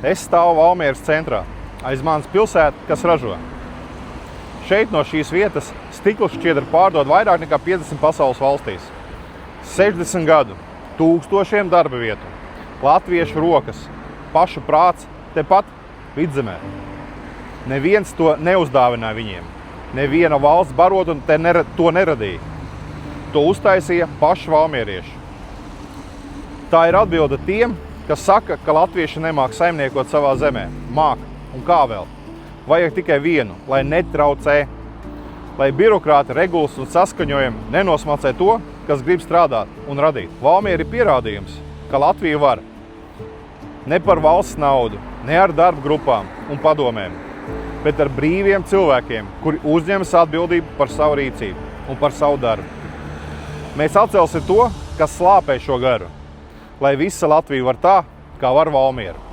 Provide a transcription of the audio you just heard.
Es stāvu Valmieras centrā, aiz manas pilsētu, kas ražo. Šeit no šīs vietas stikla šķiedra pārdod vairāk nekā 50 pasaules valstīs. 60 gadu, tūkstošiem darba vietu, latviešu rokas, pašu prāts tepat Vidzemē. Neviens to neuzdāvināja viņiem. Neviena valsts barot un to neradīja. To uztaisīja paši valmierieši. Tā ir atbilde tiem, kas saka, ka latvieši nemāk saimniekot savā zemē. Māk, un kā vēl? Vajag tikai vienu, lai netraucē, lai birokrāti regulas un saskaņojumi nenosmacē to, kas grib strādāt un radīt. Valmiera ir pierādījums, ka Latvija var ne par valsts naudu, ne ar darba grupām un padomēm, bet ar brīviem cilvēkiem, kuri uzņemas atbildību par savu rīcību un par savu darbu. Mēs atcelsim to, kas slāpē šo garu, lai visa Latvija var tā, kā var Valmiera.